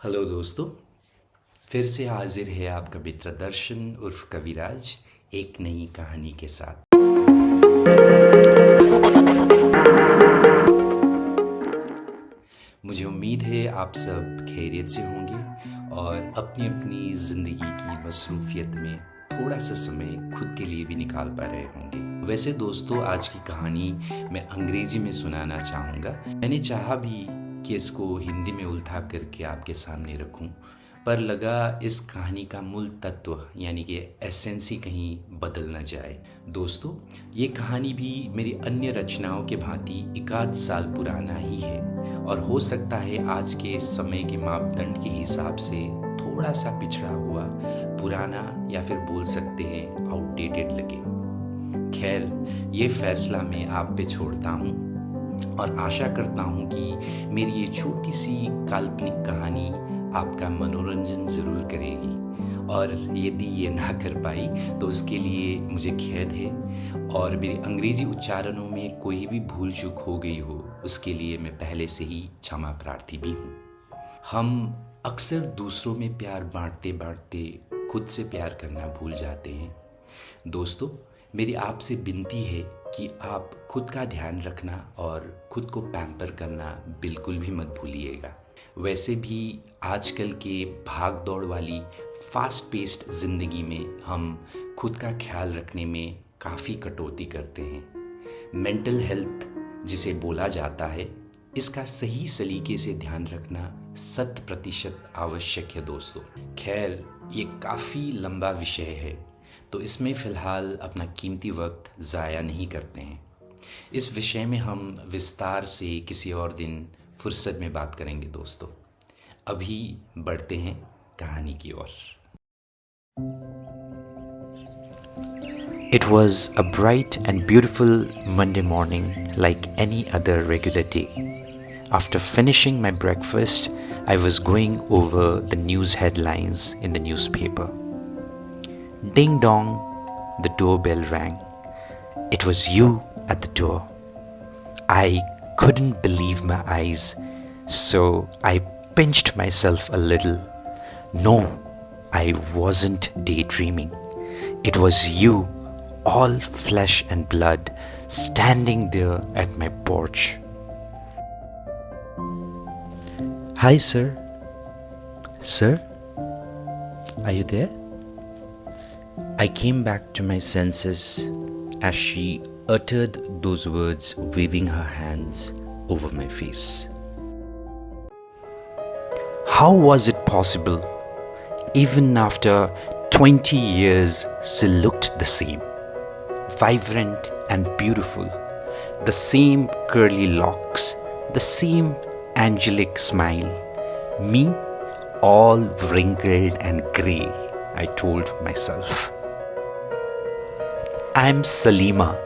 Hello दोस्तों। फिर से हाजिर है आपका मित्र दर्शन उर्फ कविराज एक नई कहानी के साथ। मुझे उम्मीद है आप सब खैरियत से होंगे और अपनी अपनी ज़िंदगी की मसरूफियत में थोड़ा सा समय खुद के लिए भी निकाल पा रहे होंगे। वैसे दोस्तों, आज की कहानी मैं अंग्रेज़ी में सुनाना चाहूँगा। मैंने चाहा भी कि इसको हिंदी में उल्था करके आपके सामने रखूं, पर लगा इस कहानी का मूल तत्व यानी कि एसेंस ही कहीं बदल न जाए। दोस्तों, ये कहानी भी मेरी अन्य रचनाओं के भांति एकाध साल पुराना ही है और हो सकता है आज के समय के मापदंड के हिसाब से थोड़ा सा पिछड़ा हुआ, पुराना या फिर बोल सकते हैं आउटडेटेड लगे। खैर, ये फैसला मैं आप पे छोड़ता हूँ और आशा करता हूँ कि मेरी ये छोटी सी काल्पनिक कहानी आपका मनोरंजन ज़रूर करेगी, और यदि ये ना कर पाई तो उसके लिए मुझे खेद है, और मेरे अंग्रेज़ी उच्चारणों में कोई भी भूल चूक हो गई हो उसके लिए मैं पहले से ही क्षमा प्रार्थी भी हूँ। हम अक्सर दूसरों में प्यार बांटते बांटते खुद से प्यार करना भूल जाते हैं। दोस्तों, मेरी आपसे विनती है कि आप खुद का ध्यान रखना और खुद को पैम्पर करना बिल्कुल भी मत भूलिएगा। वैसे भी आजकल के भाग दौड़ वाली फास्ट पेस्ड ज़िंदगी में हम खुद का ख्याल रखने में काफ़ी कटौती करते हैं। मेंटल हेल्थ जिसे बोला जाता है, इसका सही सलीके से ध्यान रखना 100% आवश्यक है दोस्तों। खैर, ये काफ़ी लंबा विषय है तो इसमें फ़िलहाल अपना कीमती वक्त ज़ाया नहीं करते हैं। इस विषय में हम विस्तार से किसी और दिन फुर्सत में बात करेंगे दोस्तों। अभी बढ़ते हैं कहानी की ओर। It was a bright and beautiful Monday morning like any other regular day. After finishing my breakfast, I was going over the news headlines in the newspaper. Ding dong, the doorbell rang. It was you at the door. I couldn't believe my eyes, so I pinched myself a little. No, I wasn't daydreaming. It was you, all flesh and blood, standing there at my porch. Hi, sir. Sir? Are you there? I came back to my senses as she uttered those words, waving her hands over my face. How was it possible? Even after 20 years, she looked the same, vibrant and beautiful, the same curly locks, the same angelic smile. Me, all wrinkled and grey, I told myself. I'm Salima,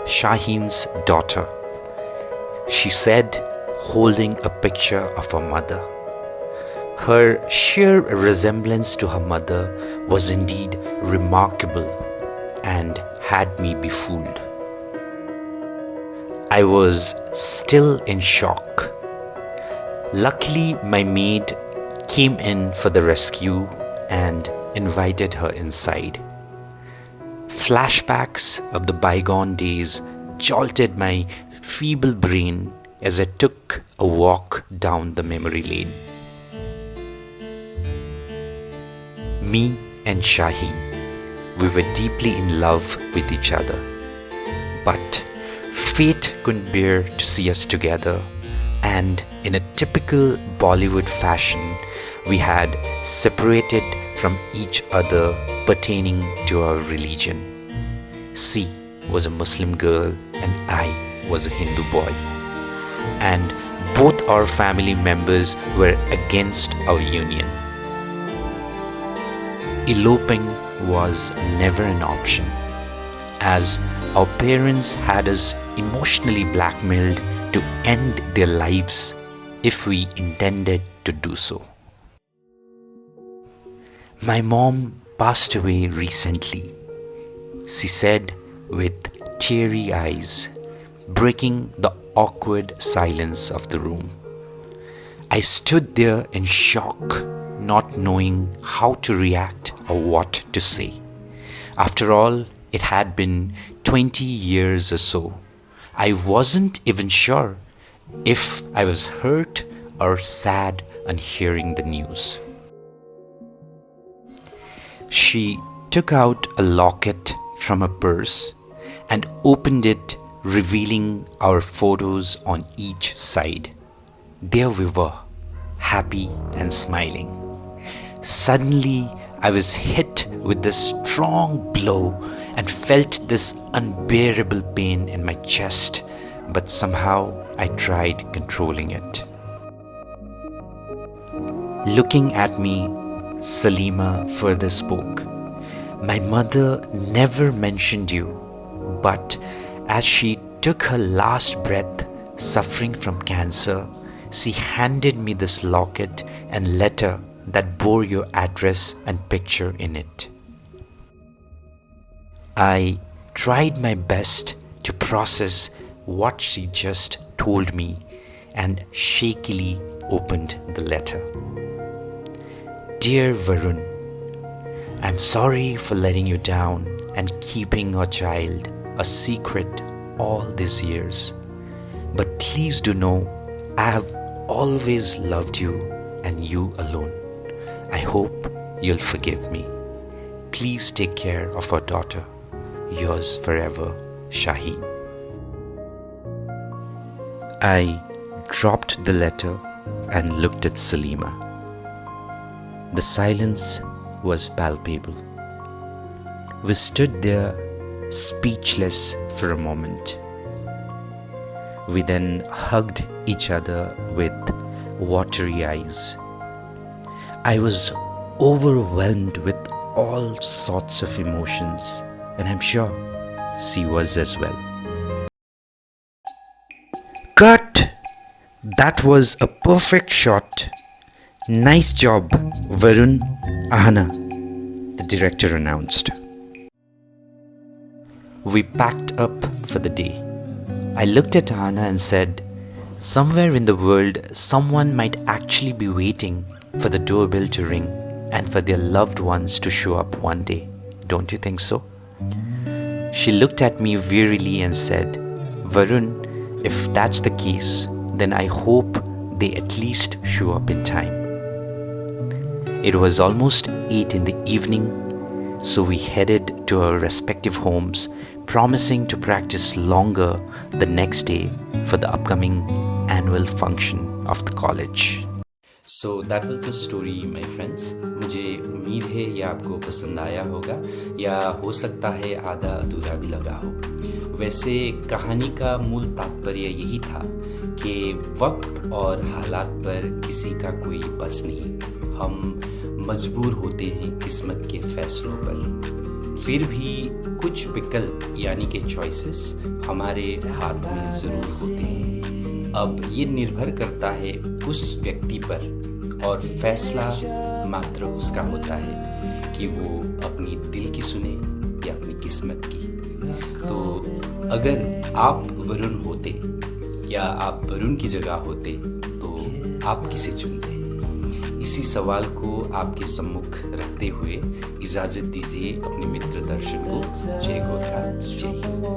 Shaheen's daughter, she said, holding a picture of her mother. Her sheer resemblance to her mother was indeed remarkable and had me befooled. I was still in shock. Luckily, my maid came in for the rescue and invited her inside. Flashbacks of the bygone days jolted my feeble brain as I took a walk down the memory lane. Me and Shaheen, we were deeply in love with each other. But fate couldn't bear to see us together, and in a typical Bollywood fashion, we had separated from each other pertaining to our religion. She was a Muslim girl and I was a Hindu boy. And both our family members were against our union. Eloping was never an option, as our parents had us emotionally blackmailed to end their lives if we intended to do so. My mom passed away recently, she said with teary eyes, breaking the awkward silence of the room. I stood there in shock, not knowing how to react or what to say. After all, it had been 20 years or so. I wasn't even sure if I was hurt or sad on hearing the news. She took out a locket from her purse and opened it, revealing our photos on each side. There we were, happy and smiling. Suddenly, I was hit with this strong blow and felt this unbearable pain in my chest, but somehow I tried controlling it. Looking at me, Salima further spoke. My mother never mentioned you, but as she took her last breath, suffering from cancer, she handed me this locket and letter that bore your address and picture in it. I tried my best to process what she just told me and shakily opened the letter. Dear Varun, I'm sorry for letting you down and keeping our child a secret all these years. But please do know I have always loved you and you alone. I hope you'll forgive me. Please take care of our daughter. Yours forever, Shaheen. I dropped the letter and looked at Salima. The silence was palpable. We stood there speechless for a moment. We then hugged each other with watery eyes. I was overwhelmed with all sorts of emotions, and I'm sure she was as well. Cut! That was a perfect shot. Nice job, Varun. Ahana, the director announced. We packed up for the day. I looked at Ahana and said, somewhere in the world, someone might actually be waiting for the doorbell to ring and for their loved ones to show up one day. Don't you think so? She looked at me wearily and said, Varun, if that's the case, then I hope they at least show up in time. It was almost 8 in the evening, so we headed to our respective homes, promising to practice longer the next day for the upcoming annual function of the college. So that was the story, my friends. मुझे उम्मीद है ये आपको पसंद आया होगा या हो सकता है आधा अधूरा भी लगा हो। वैसे कहानी का मूल तात्पर्य यही था कि वक्त और हालात पर किसी का कोई बस नहीं। हम मजबूर होते हैं किस्मत के फैसलों पर, फिर भी कुछ विकल्प यानी कि चॉइसेस हमारे हाथ में ज़रूर होते हैं। अब ये निर्भर करता है उस व्यक्ति पर और फैसला मात्र उसका होता है कि वो अपनी दिल की सुने या अपनी किस्मत की। तो अगर आप वरुण होते या आप वरुण की जगह होते तो आप किसे चुनते? इसी सवाल को आपके सम्मुख रखते हुए इजाज़त दीजिए अपने मित्र दर्शन को। जय गोरखा, जय हिंद।